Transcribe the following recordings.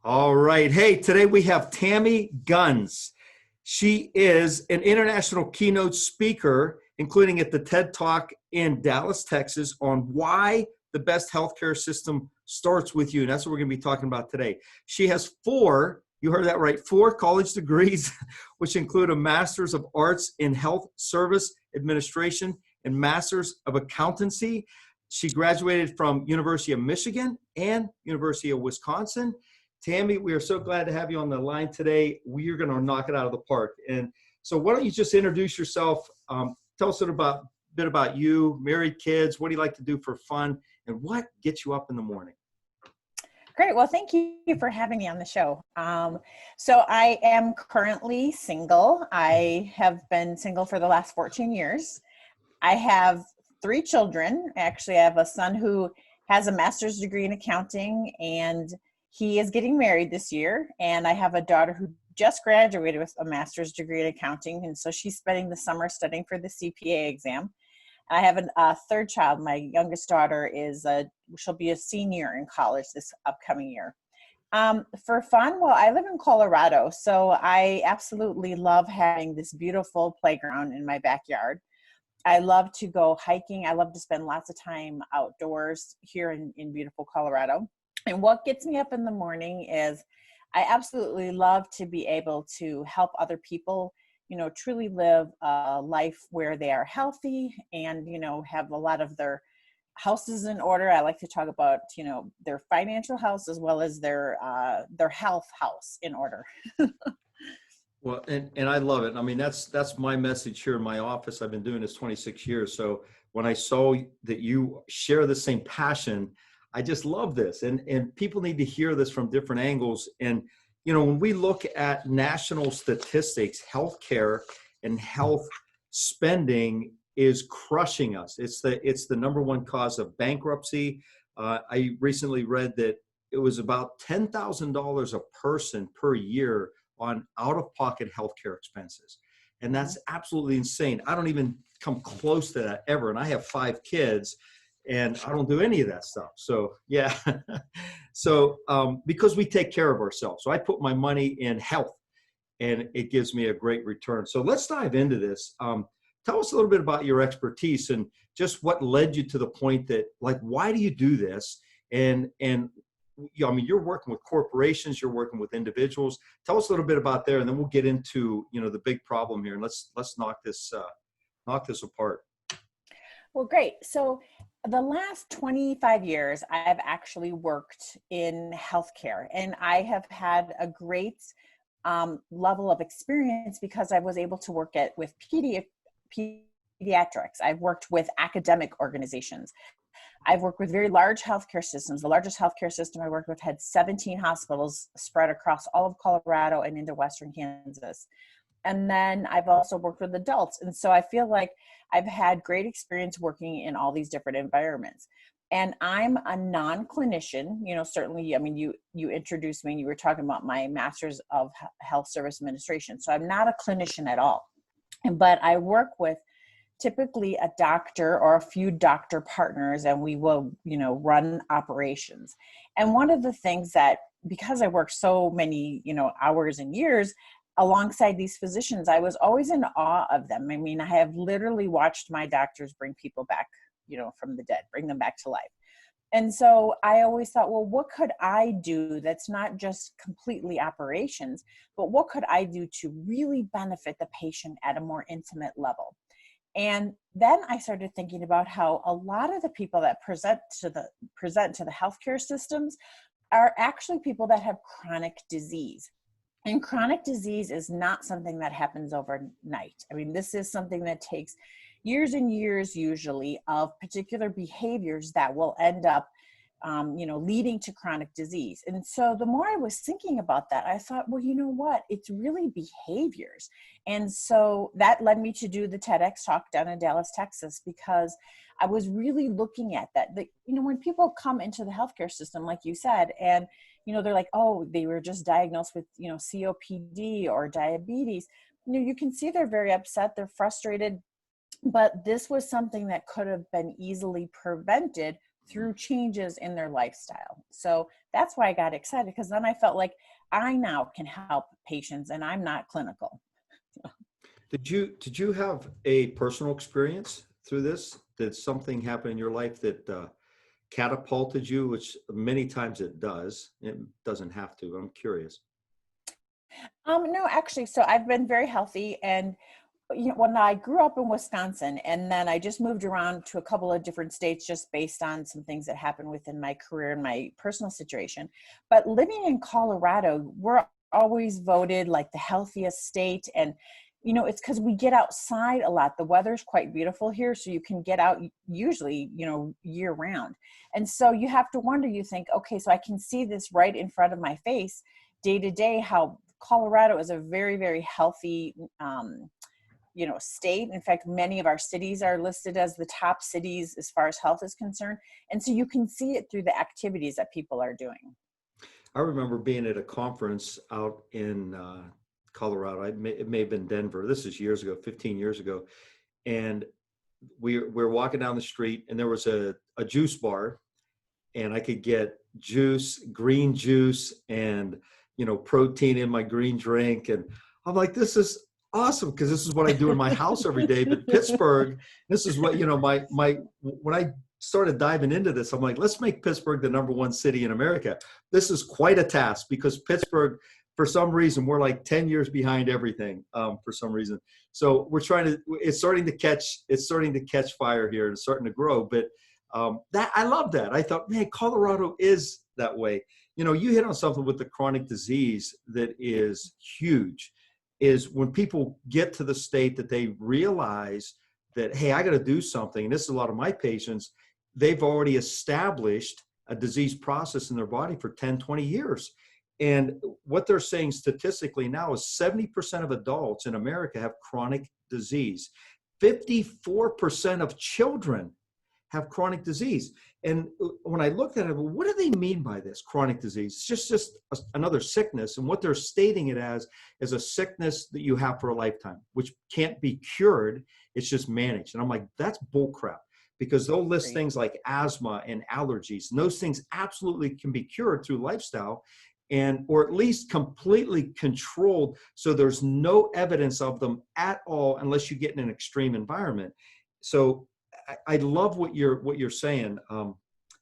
All right. Hey, today we have Tammy Guns. She is an international keynote speaker, including at the TED Talk in Dallas, Texas, on why the best healthcare system starts with you. And that's what we're going to be talking about today. She has four, you heard that right, four college degrees, which include a Master's of Arts in Health Service Administration and Master's of Accountancy. She graduated from University of Michigan and University of Wisconsin. Tammy, we are so glad to have you on the line today. We are going to knock it out of the park. And so why don't you just introduce yourself? Tell us a bit about you, married, kids, what do you like to do for fun, and what gets you up in the morning? Great. Well, thank you for having me on the show. So I am currently single. I have been single for the last 14 years. I have three children. Actually, I have a son who has a master's degree in accounting, and he is getting married this year. And I have a daughter who just graduated with a master's degree in accounting. And so she's spending the summer studying for the CPA exam. And I have a third child. My youngest daughter she'll be a senior in college this upcoming year. For fun, well, I live in Colorado, so I absolutely love having this beautiful playground in my backyard. I love to go hiking. I love to spend lots of time outdoors here in beautiful Colorado. And what gets me up in the morning is I absolutely love to be able to help other people, truly live a life where they are healthy and, have a lot of their houses in order. I like to talk about, their financial house as well as their health house in order. Well, and I love it. I mean, that's my message here in my office. I've been doing this 26 years. So when I saw that you share the same passion, I just love this. And people need to hear this from different angles. And, when we look at national statistics, healthcare and health spending is crushing us. It's the number one cause of bankruptcy. I recently read that it was about $10,000 a person per year on out-of-pocket healthcare expenses. And that's absolutely insane. I don't even come close to that ever. And I have 5 kids and I don't do any of that stuff. So yeah. So because we take care of ourselves. So I put my money in health and it gives me a great return. So let's dive into this. Tell us a little bit about your expertise and just what led you to the point that, like, why do you do this? And you're working with corporations, you're working with individuals. Tell us a little bit about there, and then we'll get into, the big problem here. And let's knock this apart. Well, great. So the last 25 years, I've actually worked in healthcare, and I have had a great level of experience because I was able to work with pediatrics. I've worked with academic organizations. I've worked with very large healthcare systems. The largest healthcare system I worked with had 17 hospitals spread across all of Colorado and into Western Kansas. And then I've also worked with adults. And so I feel like I've had great experience working in all these different environments. And I'm a non-clinician, certainly, I mean, you introduced me and you were talking about my Master's of Health Service Administration. So I'm not a clinician at all, but I work with typically a doctor or a few doctor partners, and we will, run operations. And one of the things that, because I work so many, hours and years, alongside these physicians, I was always in awe of them. I mean, I have literally watched my doctors bring people back, from the dead, bring them back to life. And so I always thought, well, what could I do that's not just completely operations, but what could I do to really benefit the patient at a more intimate level? And then I started thinking about how a lot of the people that present to the healthcare systems are actually people that have chronic disease. And chronic disease is not something that happens overnight. I mean, this is something that takes years and years, usually, of particular behaviors that will end up, leading to chronic disease. And so the more I was thinking about that, I thought, well, you know what? It's really behaviors. And so that led me to do the TEDx talk down in Dallas, Texas, because I was really looking at that. When people come into the healthcare system, like you said, and they're like, oh, they were just diagnosed with, COPD or diabetes. You can see they're very upset. They're frustrated. But this was something that could have been easily prevented through changes in their lifestyle. So that's why I got excited, because then I felt like I now can help patients and I'm not clinical. Did you have a personal experience through this? Did something happen in your life that catapulted you, which many times it does? It doesn't have to. I'm curious. No, actually, so I've been very healthy, and when I grew up in Wisconsin, and then I just moved around to a couple of different states just based on some things that happened within my career and my personal situation. But living in Colorado, we're always voted like the healthiest state. And, it's because we get outside a lot. The weather's quite beautiful here, so you can get out usually, year round. And so you have to wonder, you think, okay, so I can see this right in front of my face day to day, how Colorado is a very, very healthy state. In fact, many of our cities are listed as the top cities as far as health is concerned. And so you can see it through the activities that people are doing. I remember being at a conference out in Colorado. It may have been Denver. This is years ago, 15 years ago. And we're walking down the street, and there was a juice bar, and I could get green juice, and protein in my green drink. And I'm like, this is awesome, because this is what I do in my house every day. But Pittsburgh, this is what, when I started diving into this, I'm like, let's make Pittsburgh the #1 city in America. This is quite a task, because Pittsburgh, for some reason, we're like 10 years behind everything, for some reason. So it's starting to catch fire here, and it's starting to grow. But I love that. I thought, man, Colorado is that way. You hit on something with the chronic disease that is huge, is when people get to the state that they realize that, hey, I got to do something. And this is a lot of my patients, they've already established a disease process in their body for 10, 20 years. And what they're saying statistically now is 70% of adults in America have chronic disease. 54% of children have chronic disease. And when I looked at it, what do they mean by this chronic disease? It's just another sickness. And what they're stating it as is a sickness that you have for a lifetime, which can't be cured. It's just managed. And I'm like, that's bullcrap, because they'll list things like asthma and allergies. And those things absolutely can be cured through lifestyle, or at least completely controlled, so there's no evidence of them at all unless you get in an extreme environment. So I love what you're saying.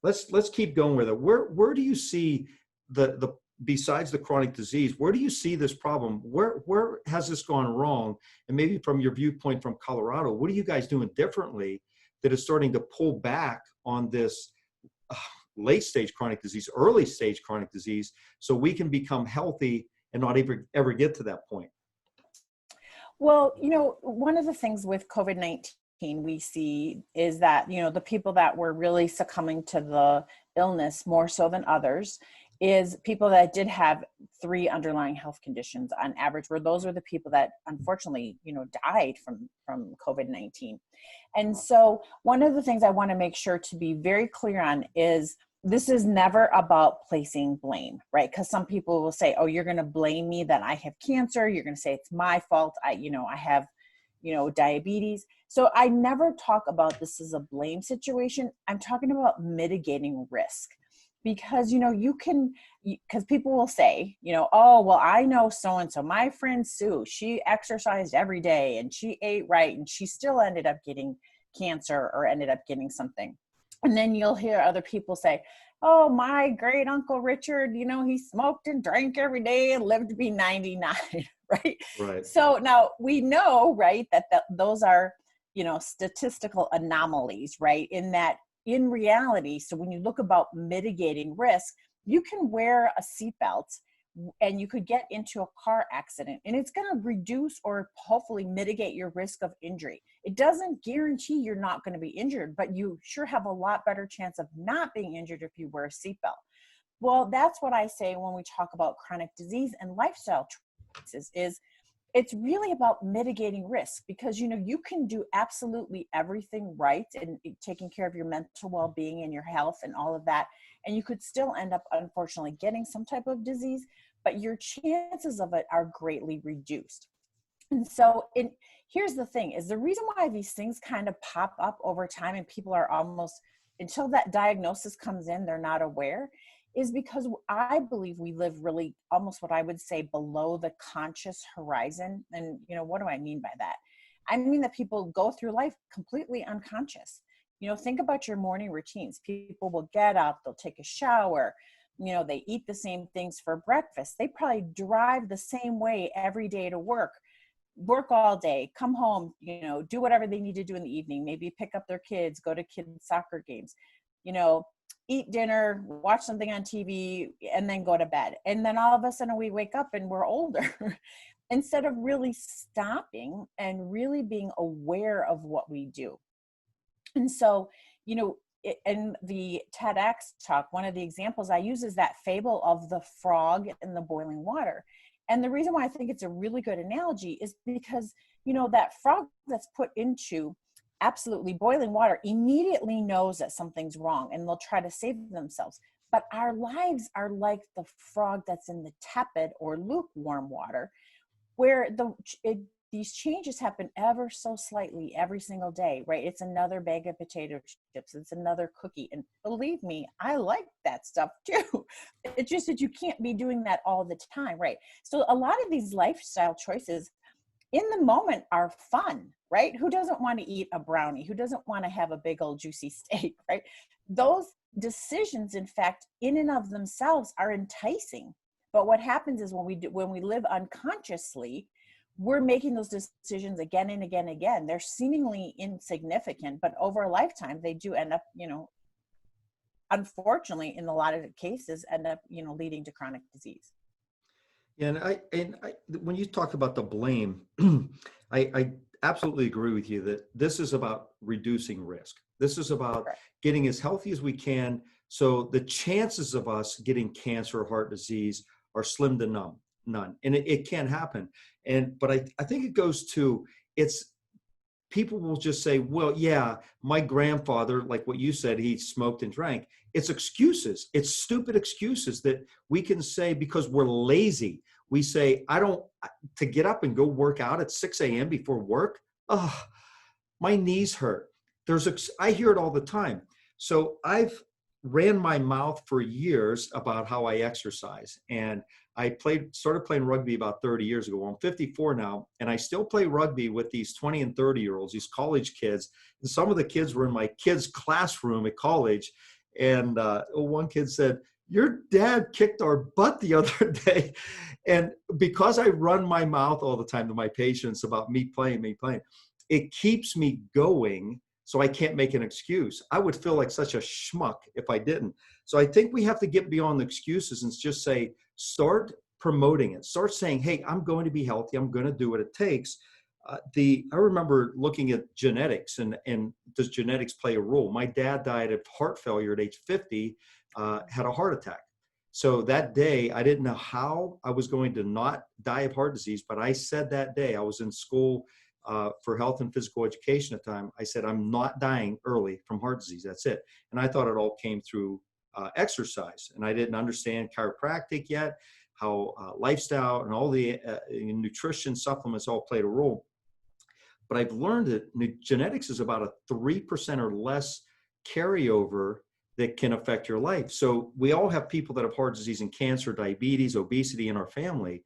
Let's keep going with it. Where do you see the besides the chronic disease? Where do you see this problem? Where has this gone wrong? And maybe from your viewpoint from Colorado, what are you guys doing differently that is starting to pull back on this late stage chronic disease, early stage chronic disease, so we can become healthy and not ever get to that point? Well, one of the things with COVID-19 we see is that, the people that were really succumbing to the illness more so than others is people that did have 3 underlying health conditions on average, where those are the people that unfortunately, died from COVID-19. And so one of the things I want to make sure to be very clear on is this is never about placing blame, right? Because some people will say, oh, you're going to blame me that I have cancer. You're going to say it's my fault. I have, diabetes. So I never talk about this as a blame situation. I'm talking about mitigating risk. Because, because people will say, oh, well, I know so-and-so, my friend Sue, she exercised every day and she ate right, and she still ended up getting cancer or ended up getting something. And then you'll hear other people say, oh, my great uncle Richard, he smoked and drank every day and lived to be 99, right? Right. So now we know, right, that those are, statistical anomalies, right? In reality, so when you look about mitigating risk, you can wear a seatbelt and you could get into a car accident, and it's going to reduce or hopefully mitigate your risk of injury. It doesn't guarantee you're not going to be injured, but you sure have a lot better chance of not being injured if you wear a seatbelt. Well, that's what I say when we talk about chronic disease and lifestyle choices is it's really about mitigating risk, because you can do absolutely everything right and taking care of your mental well-being and your health and all of that, and you could still end up unfortunately getting some type of disease, but your chances of it are greatly reduced. And so here's the thing is the reason why these things kind of pop up over time and people are almost until that diagnosis comes in, they're not aware, is because I believe we live really almost what I would say below the conscious horizon. And, what do I mean by that? I mean that people go through life completely unconscious. Think about your morning routines. People will get up, they'll take a shower, they eat the same things for breakfast. They probably drive the same way every day to work all day, come home, do whatever they need to do in the evening, maybe pick up their kids, go to kids' soccer games, eat dinner, watch something on TV, and then go to bed. And then all of a sudden we wake up and we're older instead of really stopping and really being aware of what we do. And so, in the TEDx talk, one of the examples I use is that fable of the frog in the boiling water. And the reason why I think it's a really good analogy is because, that frog that's put into absolutely boiling water immediately knows that something's wrong and they'll try to save themselves. But our lives are like the frog that's in the tepid or lukewarm water, where these changes happen ever so slightly every single day, right? It's another bag of potato chips. It's another cookie. And believe me, I like that stuff too. It's just that you can't be doing that all the time, right? So a lot of these lifestyle choices in the moment are fun, right? Who doesn't want to eat a brownie? Who doesn't want to have a big old juicy steak, right? Those decisions, in fact, in and of themselves are enticing. But what happens is when we live unconsciously, we're making those decisions again and again and again. They're seemingly insignificant, but over a lifetime, they do end up, unfortunately, in a lot of cases, end up, leading to chronic disease. And when you talk about the blame, I absolutely agree with you that this is about reducing risk. This is about getting as healthy as we can. So the chances of us getting cancer or heart disease are slim to none. And it can happen. But I think it goes to, people will just say, well, yeah, my grandfather, like what you said, he smoked and drank. It's excuses. It's stupid excuses that we can say because we're lazy. We say, to get up and go work out at 6 a.m. before work. Oh, my knees hurt. I hear it all the time. So I've ran my mouth for years about how I exercise. And I started playing rugby about 30 years ago. I'm 54 now, and I still play rugby with these 20 and 30-year-olds, these college kids. And some of the kids were in my kids' classroom at college. And one kid said, "Your dad kicked our butt the other day." And because I run my mouth all the time to my patients about me playing, it keeps me going. So I can't make an excuse. I would feel like such a schmuck if I didn't. So I think we have to get beyond the excuses and just start promoting it. Start saying, hey, I'm going to be healthy. I'm going to do what it takes. I remember looking at genetics and does genetics play a role? My dad died of heart failure at age 50, had a heart attack. So that day, I didn't know how I was going to not die of heart disease, but I said that day, I was in school for health and physical education at the time. I said, I'm not dying early from heart disease. That's it. And I thought it all came through exercise. And I didn't understand chiropractic yet, how lifestyle and all the nutrition supplements all played a role. But I've learned that genetics is about a 3% or less carryover that can affect your life. So we all have people that have heart disease and cancer, diabetes, obesity in our family.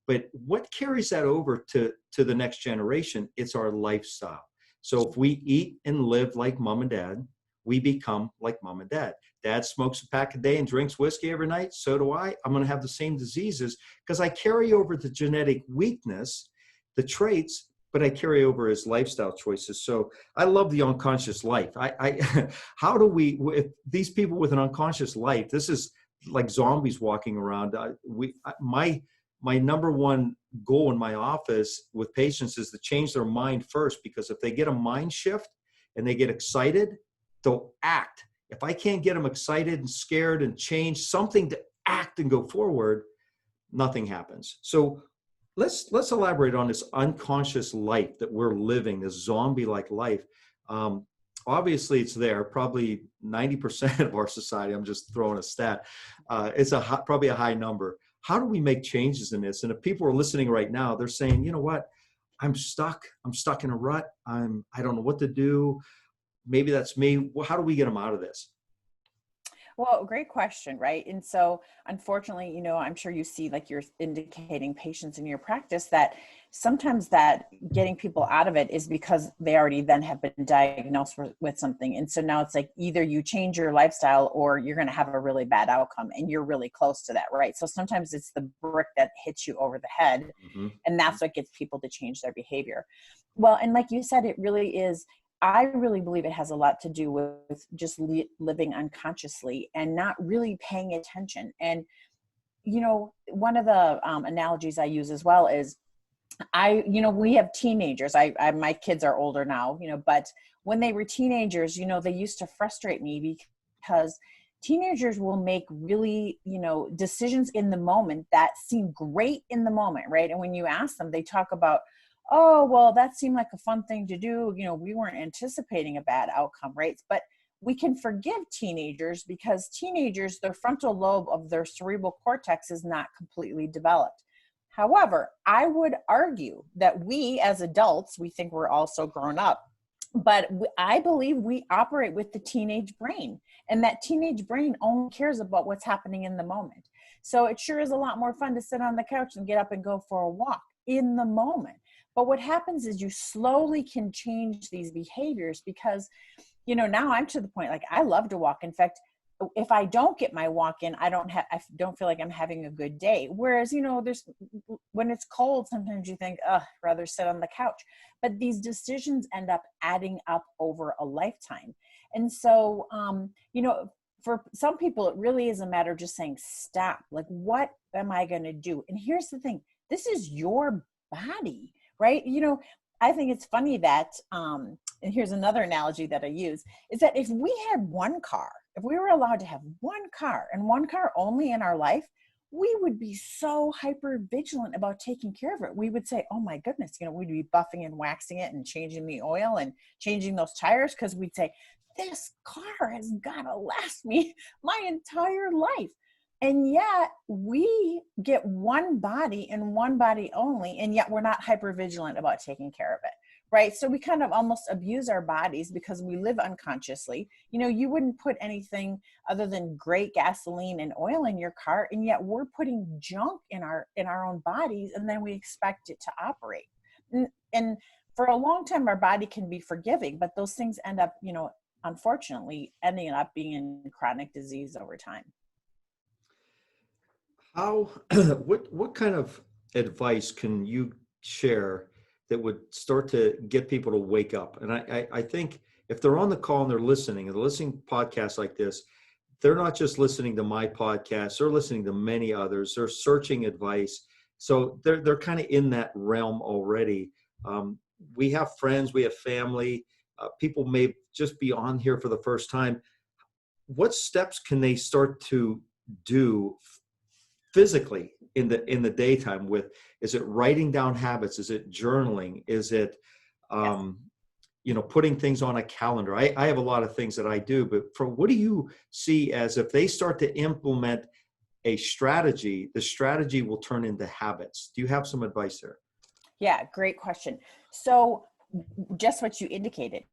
But what carries that over to the next generation? It's our lifestyle. So if we eat and live like mom and dad, we become like mom and dad. Dad smokes a pack a day and drinks whiskey every night. So do I. I'm going to have the same diseases because I carry over the genetic weakness, the traits, but I carry over his lifestyle choices. So I love the unconscious life. How do we, if these people with an unconscious life, this is like zombies walking around. My number one goal in my office with patients is to change their mind first, because if they get a mind shift and they get excited, they'll act. If I can't get them excited and scared and change something to act and go forward, nothing happens. So let's elaborate on this unconscious life that we're living, this zombie-like life. Obviously, it's there. Probably 90% of our society, I'm just throwing a stat, it's probably a high number. How do we make changes in this? And if people are listening right now, they're saying, you know what, I'm stuck in a rut. I don't know what to do. maybe that's me. Well, how do we get them out of this? Well, great question, right? And so, unfortunately, I'm sure you see, like you're indicating, patients in your practice that sometimes that getting people out of it is because they already then have been diagnosed with something. And so now it's like either you change your lifestyle or you're going to have a really bad outcome, and you're really close to that, right? So sometimes it's the brick that hits you over the head, Mm-hmm. and that's what gets people to change their behavior. Well, and like you said, it really is. I really believe it has a lot to do with just living unconsciously and not really paying attention. And, one of the analogies I use as well is we have teenagers. My kids are older now, but when they were teenagers, they used to frustrate me because teenagers will make really, decisions in the moment that seem great in the moment, right? And when you ask them, they talk about, oh, well, that seemed like a fun thing to do. We weren't anticipating a bad outcome, right? But we can forgive teenagers because teenagers, their frontal lobe of their cerebral cortex is not completely developed. However, I would argue that we as adults, we think we're also grown up, but I believe we operate with the teenage brain, and that teenage brain only cares about what's happening in the moment. So it sure is a lot more fun to sit on the couch and get up and go for a walk in the moment. But what happens is you slowly can change these behaviors because, now I'm to the point, like I love to walk. In fact, if I don't get my walk in, I don't feel like I'm having a good day. Whereas, when it's cold, sometimes you think, rather sit on the couch. But these decisions end up adding up over a lifetime. And so, for some people, it really is a matter of just saying, stop. Like, what am I going to do? And here's the thing. This is your body, right? I think it's funny that, and here's another analogy that I use, is that if we had one car, if we were allowed to have one car and one car only in our life, we would be so hyper vigilant about taking care of it. We would say, oh my goodness, we'd be buffing and waxing it and changing the oil and changing those tires, because we'd say, this car has got to last me my entire life. And yet we get one body and one body only, and yet we're not hyper vigilant about taking care of it. Right. So we kind of almost abuse our bodies because we live unconsciously. You wouldn't put anything other than great gasoline and oil in your car, and yet we're putting junk in our own bodies, and then we expect it to operate. And for a long time, our body can be forgiving, but those things end up, unfortunately, ending up being in chronic disease over time. How, what kind of advice can you share that would start to get people to wake up? And I think if they're on the call and they're listening podcasts like this, they're not just listening to my podcast, they're listening to many others. They're searching advice. So they're kind of in that realm already. We have friends, we have family, people may just be on here for the first time. What steps can they start to do physically in the daytime? Is it writing down habits? Is it journaling? Is it, putting things on a calendar? I have a lot of things that I do, but what do you see as if they start to implement a strategy, the strategy will turn into habits? Do you have some advice there? Yeah, great question. So just what you indicated,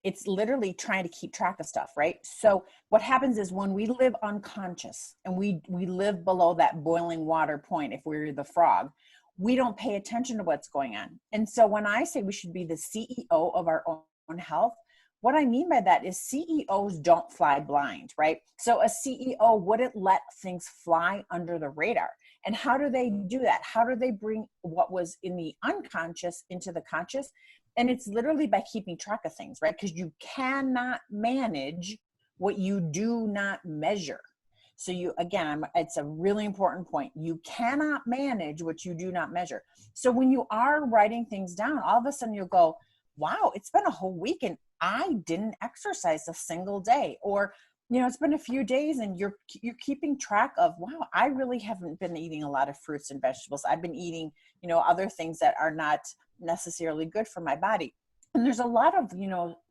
it's literally trying to keep track of stuff, right? So what happens is when we live unconscious and we live below that boiling water point, if we're the frog, we don't pay attention to what's going on. And so when I say we should be the CEO of our own health, what I mean by that is CEOs don't fly blind, right? So a CEO wouldn't let things fly under the radar. And how do they do that? How do they bring what was in the unconscious into the conscious? And it's literally by keeping track of things, right? Because you cannot manage what you do not measure. So it's a really important point. You cannot manage what you do not measure. So when you are writing things down, all of a sudden you'll go, wow, it's been a whole week and I didn't exercise a single day. Or, it's been a few days and you're keeping track of, wow, I really haven't been eating a lot of fruits and vegetables. I've been eating, other things that are not necessarily good for my body. And there's a lot of,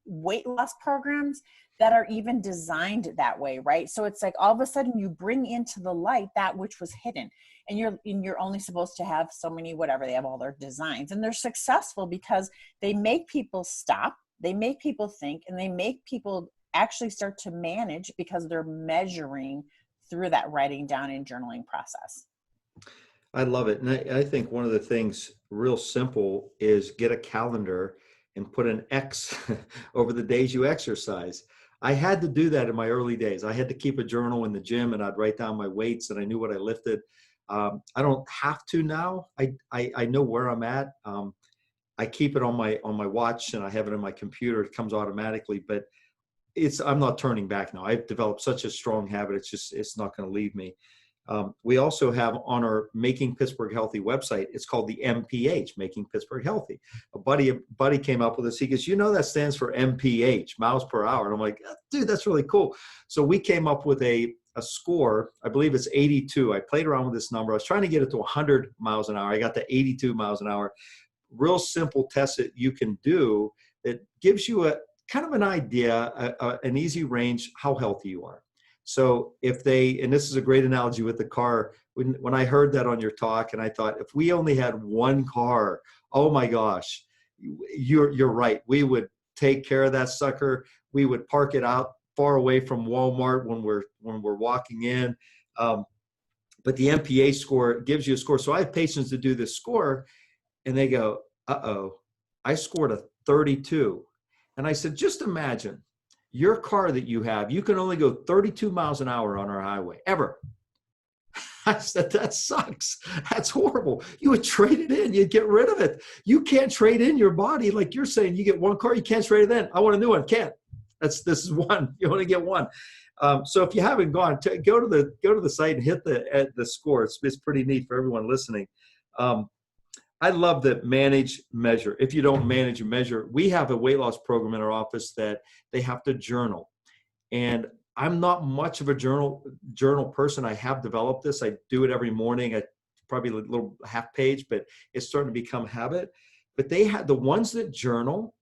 weight loss programs that are even designed that way, right? So it's like all of a sudden you bring into the light that which was hidden, and you're only supposed to have so many, whatever, they have all their designs, and they're successful because they make people stop they make people think, and they make people actually start to manage because they're measuring through that writing down and journaling process. I love it. And I think one of the things real simple is get a calendar and put an X over the days you exercise. I had to do that in my early days. I had to keep a journal in the gym, and I'd write down my weights, and I knew what I lifted. I don't have to now. I know where I'm at. I keep it on my watch, and I have it in my computer. It comes automatically, but I'm not turning back now. I've developed such a strong habit. It's not going to leave me. We also have on our Making Pittsburgh Healthy website, it's called the MPH, Making Pittsburgh Healthy. A buddy came up with this. He goes, that stands for MPH, miles per hour. And I'm like, dude, that's really cool. So we came up with a score. I believe it's 82. I played around with this number. I was trying to get it to 100 miles an hour. I got to 82 miles an hour. Real simple test that you can do that gives you a kind of an idea, an easy range, how healthy you are. So and this is a great analogy with the car, when I heard that on your talk, and I thought, if we only had one car, oh my gosh, you're right. We would take care of that sucker. We would park it out far away from Walmart when we're walking in. But the MPA score gives you a score. So I have patients that do this score, and they go, I scored a 32. And I said, just imagine your car that you have, you can only go 32 miles an hour on our highway, ever. I said, that sucks. That's horrible. You would trade it in. You'd get rid of it. You can't trade in your body. Like you're saying, you get one car, you can't trade it in. I want a new one. Can't. This is one. You only get one. So if you haven't gone, go to the site and hit the score. It's pretty neat for everyone listening. I love that manage, measure. If you don't manage and measure, we have a weight loss program in our office that they have to journal. And I'm not much of a journal person. I have developed this. I do it every morning. I probably a little half page, but it's starting to become a habit. But they have the ones that journal,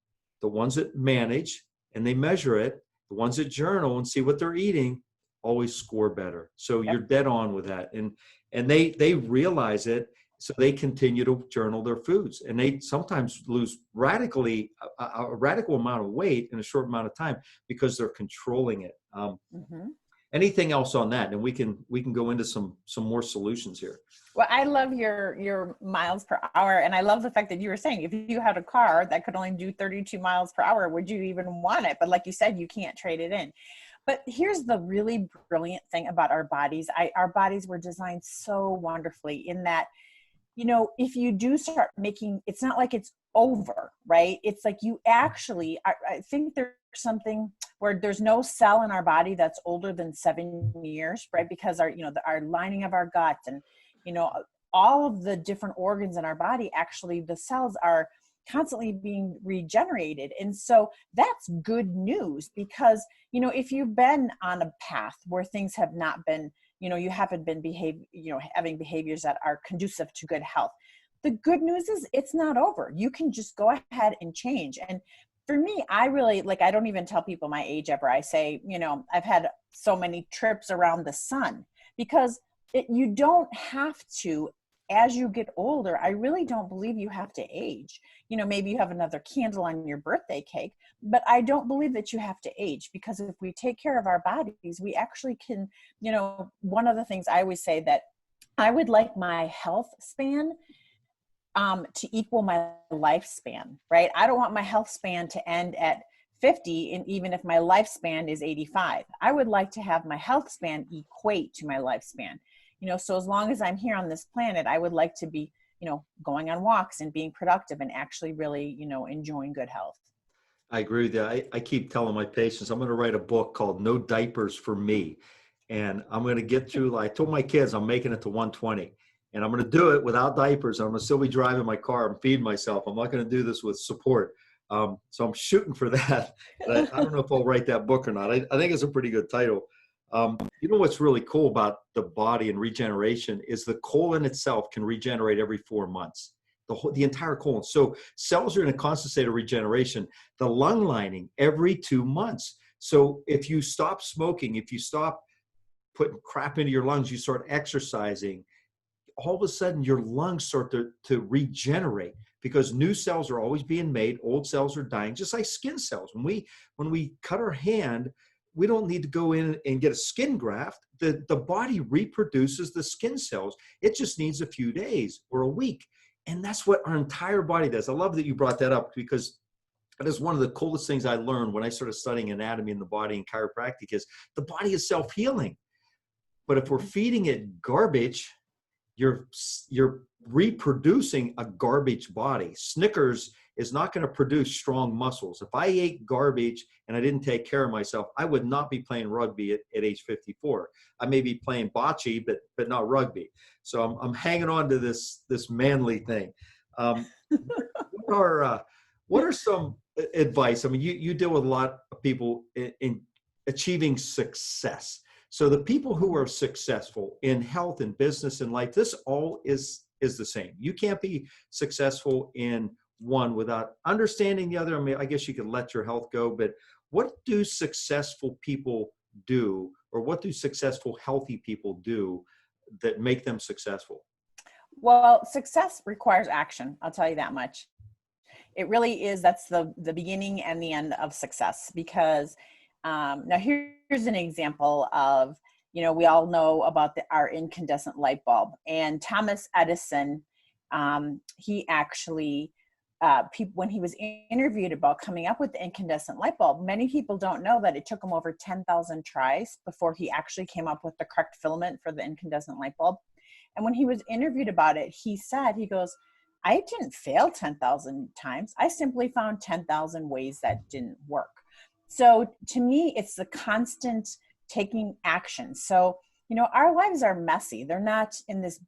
the ones that manage, and they measure it. The ones that journal and see what they're eating always score better. So you're dead on with that. And they realize it. So they continue to journal their foods, and they sometimes lose a radical amount of weight in a short amount of time because they're controlling it. Anything else on that? And we can go into some more solutions here. Well, I love your miles per hour. And I love the fact that you were saying, if you had a car that could only do 32 miles per hour, would you even want it? But like you said, you can't trade it in. But here's the really brilliant thing about our bodies. Our bodies were designed so wonderfully in that, if you do start making, it's not like it's over, right? It's like you actually, I think there's something where there's no cell in our body that's older than 7 years, right? Because our lining of our gut and, all of the different organs in our body, actually the cells are constantly being regenerated. And so that's good news because, if you've been on a path where things have not been, you haven't been having behaviors that are conducive to good health. The good news is it's not over. You can just go ahead and change. And for me, I really I don't even tell people my age ever. I say, I've had so many trips around the sun because you don't have to, as you get older, I really don't believe you have to age. Maybe you have another candle on your birthday cake, but I don't believe that you have to age because if we take care of our bodies, we actually can, one of the things I always say that I would like my health span to equal my lifespan, right? I don't want my health span to end at 50, and even if my lifespan is 85, I would like to have my health span equate to my lifespan. So as long as I'm here on this planet, I would like to be, going on walks and being productive and actually really, enjoying good health. I agree with that. I keep telling my patients, I'm going to write a book called No Diapers for Me. And I'm going to get through, I told my kids, I'm making it to 120. And I'm going to do it without diapers. I'm going to still be driving my car and feed myself. I'm not going to do this with support. So I'm shooting for that. But I don't know if I'll write that book or not. I think it's a pretty good title. What's really cool about the body and regeneration is the colon itself can regenerate every 4 months, the entire colon. So cells are in a constant state of regeneration. The lung lining every 2 months. So if you stop smoking, if you stop putting crap into your lungs, you start exercising, all of a sudden your lungs start to regenerate because new cells are always being made, old cells are dying, just like skin cells. When we cut our hand, we don't need to go in and get a skin graft. The body reproduces the skin cells. It just needs a few days or a week. And that's what our entire body does. I love that you brought that up, because that is one of the coolest things I learned when I started studying anatomy in the body and chiropractic is the body is self-healing. But if we're feeding it garbage, you're reproducing a garbage body. Snickers is not going to produce strong muscles. If I ate garbage and I didn't take care of myself, I would not be playing rugby at age 54. I may be playing bocce, but not rugby. So I'm hanging on to this manly thing. What are some advice? I mean, you deal with a lot of people in achieving success. So the people who are successful in health and business and life, this all is the same. You can't be successful in one without understanding the other. I mean, I guess you could let your health go, but what do successful people do, or what do successful healthy people do that make them successful? Well, success requires action. I'll tell you that much. It really is. That's the beginning and the end of success, because now here's an example of, we all know about our incandescent light bulb, and Thomas Edison, he actually, when he was interviewed about coming up with the incandescent light bulb, many people don't know that it took him over 10,000 tries before he actually came up with the correct filament for the incandescent light bulb. And when he was interviewed about it, he goes, I didn't fail 10,000 times. I simply found 10,000 ways that didn't work. So to me, it's the constant taking action. So, our lives are messy. They're not in this,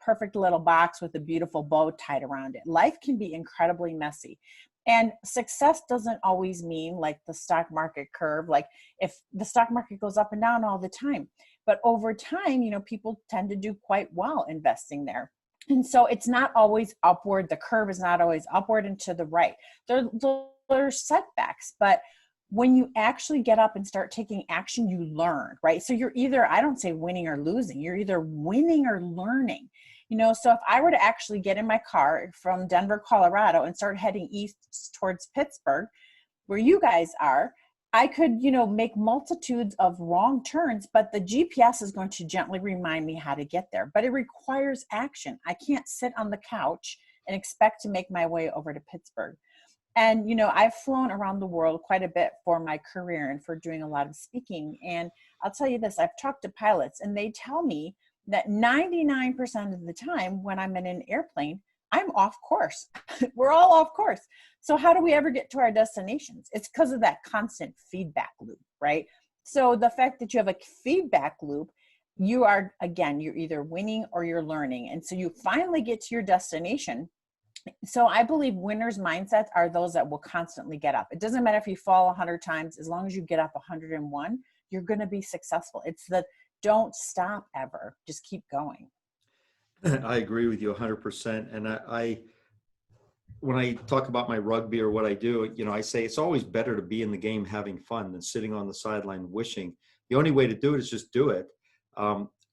perfect little box with a beautiful bow tied around it. Life can be incredibly messy. And success doesn't always mean like the stock market curve, like if the stock market goes up and down all the time. But over time, people tend to do quite well investing there. And so it's not always upward. The curve is not always upward and to the right. There are setbacks, but when you actually get up and start taking action, you learn, right? So you're either, I don't say winning or losing, you're either winning or learning. So if I were to actually get in my car from Denver, Colorado, and start heading east towards Pittsburgh, where you guys are, I could, make multitudes of wrong turns, but the GPS is going to gently remind me how to get there. But it requires action. I can't sit on the couch and expect to make my way over to Pittsburgh. And, I've flown around the world quite a bit for my career and for doing a lot of speaking. And I'll tell you this, I've talked to pilots and they tell me that 99% of the time when I'm in an airplane, I'm off course. We're all off course. So how do we ever get to our destinations? It's because of that constant feedback loop, right? So the fact that you have a feedback loop, you're either winning or you're learning. And so you finally get to your destination. So I believe winners' mindsets are those that will constantly get up. It doesn't matter if you fall 100 times, as long as you get up 101, you're going to be successful. It's the don't stop ever, just keep going. I agree with you 100%. And I when I talk about my rugby or what I do, I say it's always better to be in the game having fun than sitting on the sideline wishing. The only way to do it is just do it.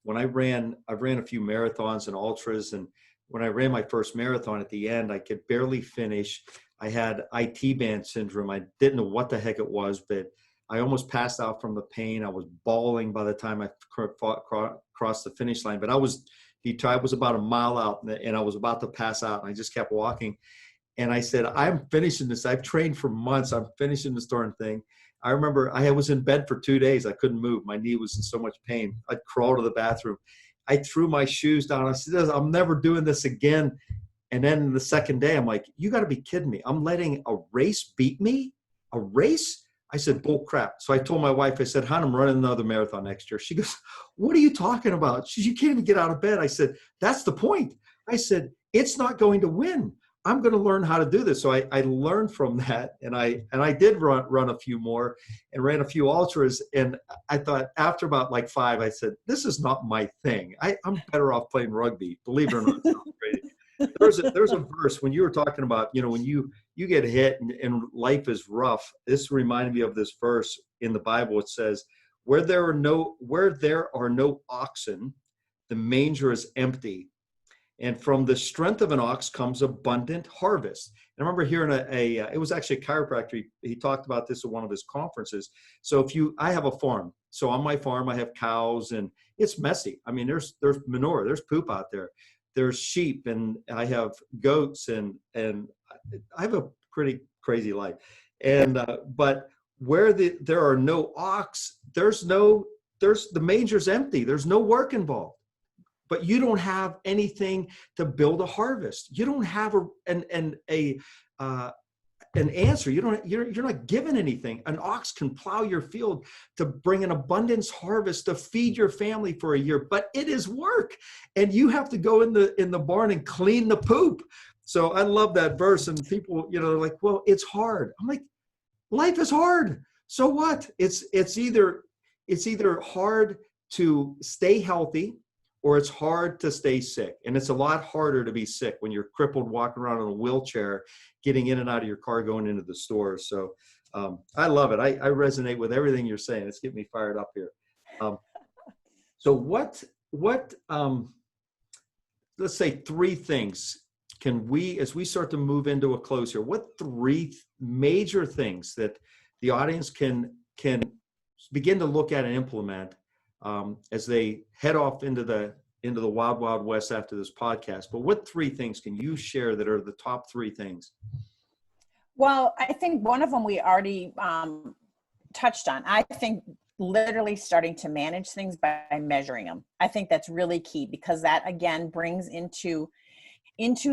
When I've ran a few marathons and ultras, and when I ran my first marathon, at the end, I could barely finish. I had IT band syndrome. I didn't know what the heck it was, but I almost passed out from the pain. I was bawling by the time I crossed the finish line. But the time was about a mile out, and I was about to pass out, and I just kept walking. And I said, I'm finishing this. I've trained for months. I'm finishing this darn thing. I remember I was in bed for 2 days. I couldn't move. My knee was in so much pain. I'd crawl to the bathroom. I threw my shoes down. I said, I'm never doing this again. And then the second day, I'm like, you got to be kidding me. I'm letting a race beat me? A race? I said, bull crap. So I told my wife, I said, hon, I'm running another marathon next year. She goes, what are you talking about? She said, you can't even get out of bed. I said, that's the point. I said, it's not going to win. I'm going to learn how to do this. So I learned from that. And I did run a few more and ran a few ultras. And I thought after about like 5, I said, this is not my thing. I'm better off playing rugby. Believe it or not. There's a verse when you were talking about, when you get hit and life is rough. This reminded me of this verse in the Bible. It says, where there are no oxen, the manger is empty. And from the strength of an ox comes abundant harvest. And I remember hearing it was actually a chiropractor. He talked about this at one of his conferences. So I have a farm. So on my farm, I have cows, and it's messy. I mean, there's manure, there's poop out there. There's sheep, and I have goats, and I have a pretty crazy life. And but where there are no ox, there's the manger's empty. There's no work involved. But you don't have anything to build a harvest. You don't have an answer. You're not given anything. An ox can plow your field to bring an abundance harvest to feed your family for a year, but it is work, and you have to go in the barn and clean the poop. So I love that verse, and people, they're like, well, it's hard. I'm like, life is hard. So what? It's either hard to stay healthy, or it's hard to stay sick. And it's a lot harder to be sick when you're crippled, walking around in a wheelchair, getting in and out of your car, going into the stores. So I love it. I resonate with everything you're saying. It's getting me fired up here. So what let's say 3 things can we, as we start to move into a close here, what 3 major things that the audience can begin to look at and implement as they head off into the wild, wild west after this podcast? But what 3 things can you share that are the top 3 things? Well, I think one of them we already touched on. I think literally starting to manage things by measuring them. I think that's really key, because that again brings into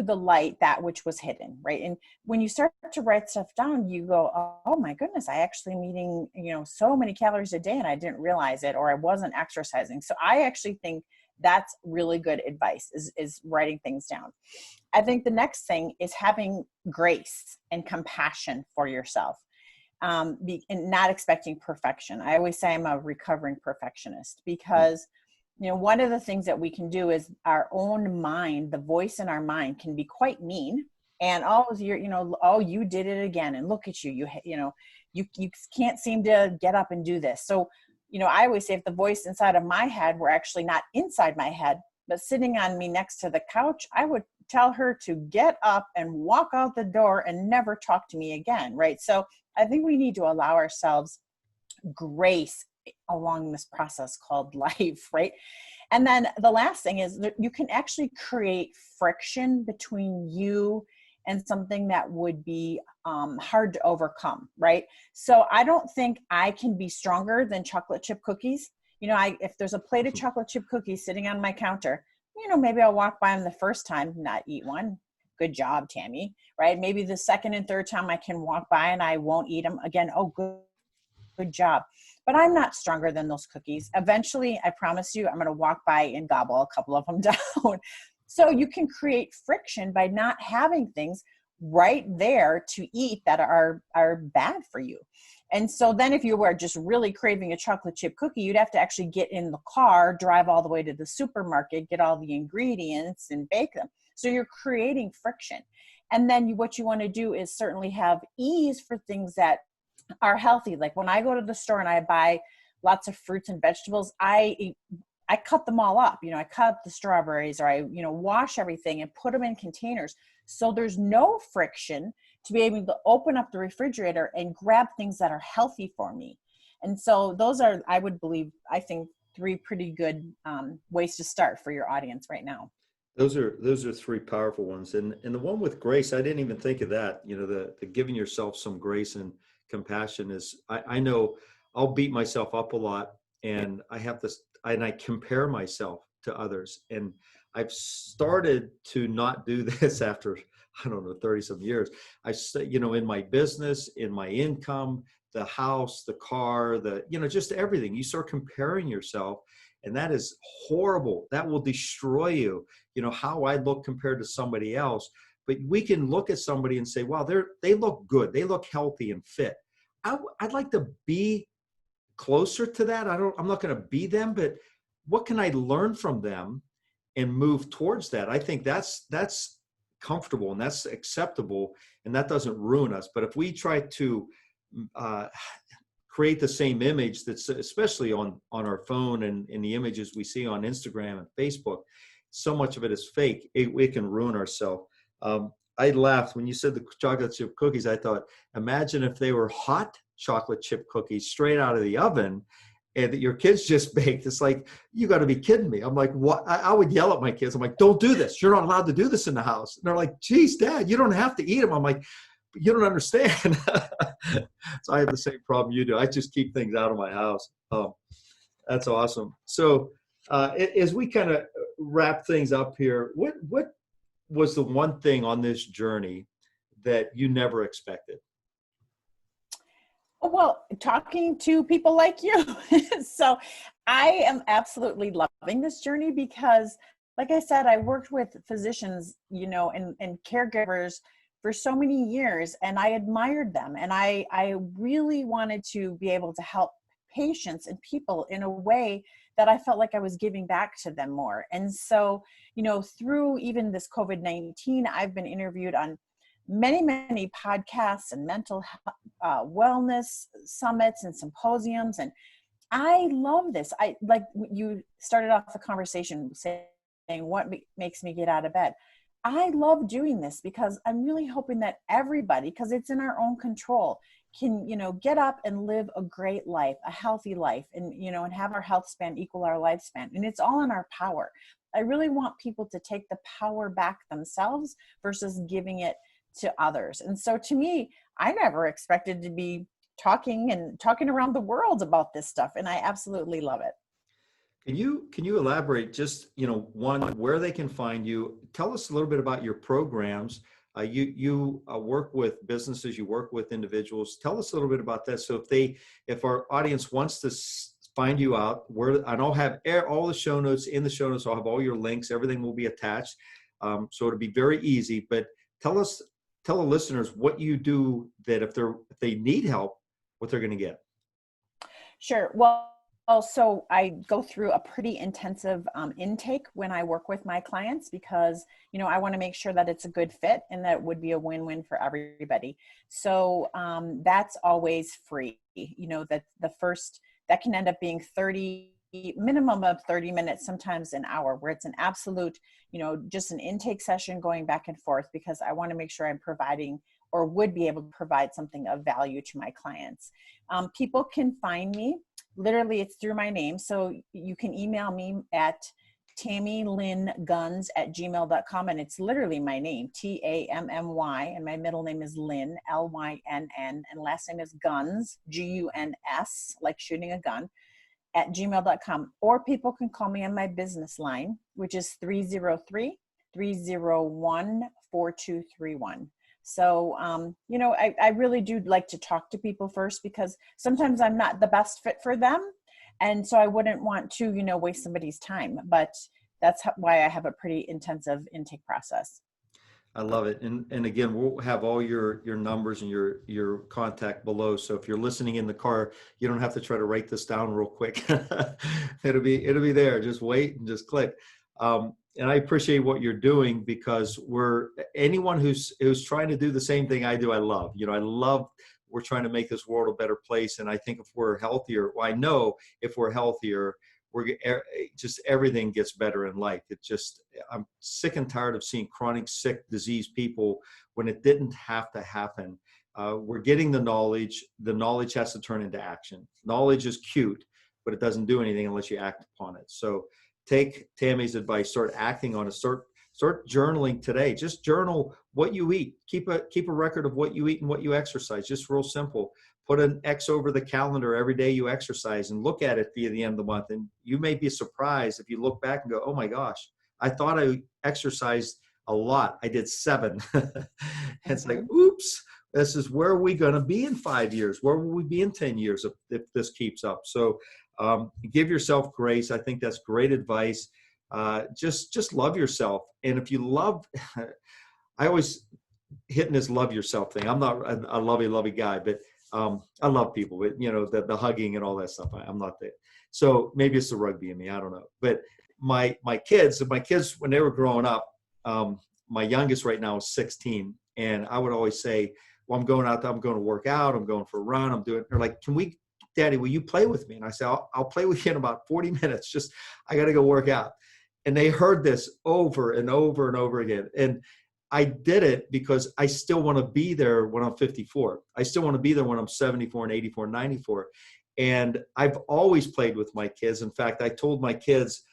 the light that which was hidden, right? And when you start to write stuff down, you go, oh my goodness, I actually am eating, so many calories a day and I didn't realize it, or I wasn't exercising. So I actually think that's really good advice, is writing things down. I think the next thing is having grace and compassion for yourself, and not expecting perfection. I always say I'm a recovering perfectionist, because one of the things that we can do is our own mind, the voice in our mind can be quite mean. And you did it again. And look at you, you can't seem to get up and do this. So, I always say, if the voice inside of my head were actually not inside my head, but sitting on me next to the couch, I would tell her to get up and walk out the door and never talk to me again. Right. So I think we need to allow ourselves grace along this process called life, right? And then the last thing is that you can actually create friction between you and something that would be hard to overcome, right? So I don't think I can be stronger than chocolate chip cookies. If there's a plate of chocolate chip cookies sitting on my counter, maybe I'll walk by them the first time, not eat one. Good job, Tammy, right? Maybe the second and third time I can walk by and I won't eat them again. Oh, good job. But I'm not stronger than those cookies. Eventually, I promise you, I'm going to walk by and gobble a couple of them down. So you can create friction by not having things right there to eat that are bad for you. And so then if you were just really craving a chocolate chip cookie, you'd have to actually get in the car, drive all the way to the supermarket, get all the ingredients and bake them. So you're creating friction. And then what you want to do is certainly have ease for things that are healthy. Like when I go to the store and I buy lots of fruits and vegetables, I cut them all up. I cut up the strawberries, or I wash everything and put them in containers. So there's no friction to be able to open up the refrigerator and grab things that are healthy for me. And so those are, I think 3 pretty good ways to start for your audience right now. Those are 3 powerful ones. And the one with grace, I didn't even think of that. The giving yourself some grace and compassion is, I know I'll beat myself up a lot, and I compare myself to others. And I've started to not do this after, 30 some years. In my business, in my income, the house, the car, just everything, you start comparing yourself, and that is horrible. That will destroy you. How I look compared to somebody else. But we can look at somebody and say, wow, they look good. They look healthy and fit. I'd like to be closer to that. I'm not going to be them, but what can I learn from them and move towards that? I think that's comfortable and that's acceptable, and that doesn't ruin us. But if we try to create the same image that's especially on our phone and in the images we see on Instagram and Facebook, so much of it is fake, it can ruin ourselves. I laughed when you said the chocolate chip cookies. I thought, imagine if they were hot chocolate chip cookies straight out of the oven and that your kids just baked. It's like, you got to be kidding me. I'm like, what? I would yell at my kids. I'm like, don't do this. You're not allowed to do this in the house. And they're like, geez, Dad, you don't have to eat them. I'm like, you don't understand. So I have the same problem you do. I just keep things out of my house. That's awesome. So as we kind of wrap things up here, what was the one thing on this journey that you never expected? Well, talking to people like you. So I am absolutely loving this journey because, like I said, I worked with physicians, and caregivers for so many years, and I admired them. And I really wanted to be able to help patients and people in a way that I felt like I was giving back to them more. And so, through even this COVID-19, I've been interviewed on many, many podcasts and mental wellness summits and symposiums. And I love this. I like you started off the conversation saying what makes me get out of bed. I love doing this because I'm really hoping that everybody, because it's in our own control, can, get up and live a great life, a healthy life, and, and have our health span equal our lifespan. And it's all in our power. I really want people to take the power back themselves versus giving it to others. And so to me, I never expected to be talking around the world about this stuff. And I absolutely love it. Can you elaborate just, one, where they can find you? Tell us a little bit about your programs. You work with businesses, you work with individuals. Tell us a little bit about that. So if our audience wants to find you out, and I'll have all the show notes in the show notes. I'll have all your links. Everything will be attached. So it'll be very easy. But tell the listeners what you do, that if they need help, what they're going to get. Sure. Well, so I go through a pretty intensive intake when I work with my clients because, I want to make sure that it's a good fit and that it would be a win-win for everybody. So that's always free. That can end up being minimum of 30 minutes, sometimes an hour, where it's an absolute, just an intake session going back and forth because I want to make sure I'm providing or would be able to provide something of value to my clients. People can find me. Literally, it's through my name. So you can email me at tammylynnguns@gmail.com. And it's literally my name, Tammy. And my middle name is Lynn, Lynn. And last name is Guns, Guns, like shooting a gun, at gmail.com. Or people can call me on my business line, which is 303-301-4231. So, I really do like to talk to people first because sometimes I'm not the best fit for them. And so I wouldn't want to, waste somebody's time. But that's why I have a pretty intensive intake process. I love it. And again, we'll have all your numbers and your contact below. So if you're listening in the car, you don't have to try to write this down real quick. It'll be there. Just wait and just click. And I appreciate what you're doing because anyone who's trying to do the same thing I do, I love. We're trying to make this world a better place. And I think if we're healthier, I know if we're healthier, just everything gets better in life. I'm sick and tired of seeing chronic, sick, diseased people when it didn't have to happen. We're getting the knowledge. The knowledge has to turn into action. Knowledge is cute, but it doesn't do anything unless you act upon it. So take Tammy's advice, start acting on it, start journaling today. Just journal what you eat. Keep a record of what you eat and what you exercise. Just real simple. Put an X over the calendar every day you exercise and look at it via the end of the month. And you may be surprised if you look back and go, oh my gosh, I thought I exercised a lot. I did 7. And it's like, oops, this is where are we going to be in 5 years? Where will we be in 10 years if this keeps up? So give yourself grace. I think that's great advice. Just love yourself. And if you love, I always hitting this love yourself thing. I'm not a lovey guy, but I love people, but the hugging and all that stuff. I'm not there. So maybe it's the rugby in me. I don't know. But my kids, when they were growing up, my youngest right now is 16. And I would always say, well, I'm going out there, I'm going to work out. I'm going for a run. They're like, Daddy, will you play with me? And I say, I'll play with you in about 40 minutes. I got to go work out. And they heard this over and over and over again. And I did it because I still want to be there when I'm 54. I still want to be there when I'm 74 and 84 and 94. And I've always played with my kids. In fact, I told my kids,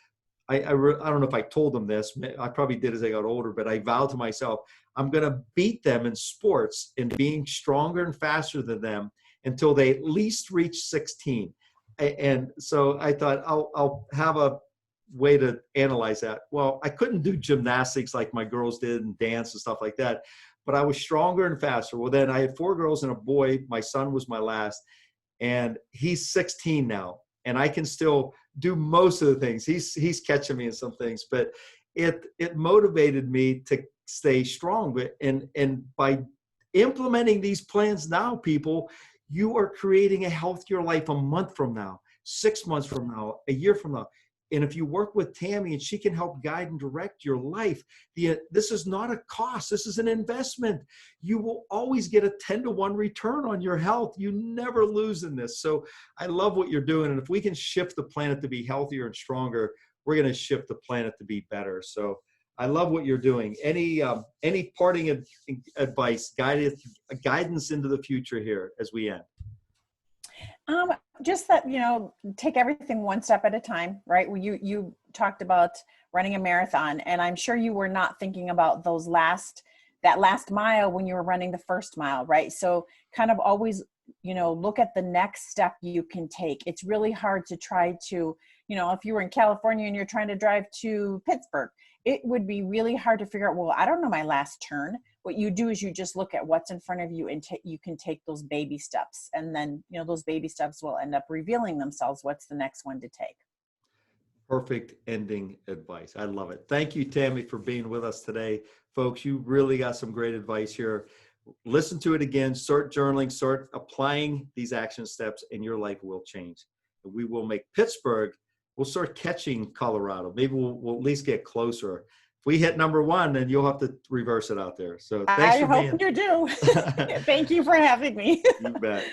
I don't know if I told them this. I probably did as I got older, but I vowed to myself, I'm going to beat them in sports in being stronger and faster than them until they at least reach 16. And so I thought I'll have a way to analyze that. Well, I couldn't do gymnastics like my girls did and dance and stuff like that, but I was stronger and faster. Well, then I had 4 girls and a boy. My son was my last, and he's 16 now, and I can still do most of the things. He's catching me in some things, but it motivated me to stay strong. But and by implementing these plans now, people, you are creating a healthier life a month from now, 6 months from now, a year from now. And if you work with Tammy and she can help guide and direct your life, this is not a cost. This is an investment. You will always get a 10-to-1 return on your health. You never lose in this. So I love what you're doing. And if we can shift the planet to be healthier and stronger, we're going to shift the planet to be better. So I love what you're doing. Any parting advice, guidance into the future here as we end? Just that, take everything one step at a time, right? You talked about running a marathon, and I'm sure you were not thinking about that last mile when you were running the first mile, right? So kind of always, look at the next step you can take. It's really hard to try to, if you were in California and you're trying to drive to Pittsburgh, it would be really hard to figure out, well, I don't know my last turn. What you do is you just look at what's in front of you and you can take those baby steps. And then, those baby steps will end up revealing themselves. What's the next one to take? Perfect ending advice. I love it. Thank you, Tammy, for being with us today. Folks, you really got some great advice here. Listen to it again, start journaling, start applying these action steps, and your life will change. And we will make Pittsburgh, we'll start catching Colorado. Maybe we'll at least get closer. If we hit number 1, then you'll have to reverse it out there. So thanks for being. I hope you do. Thank you for having me. You bet.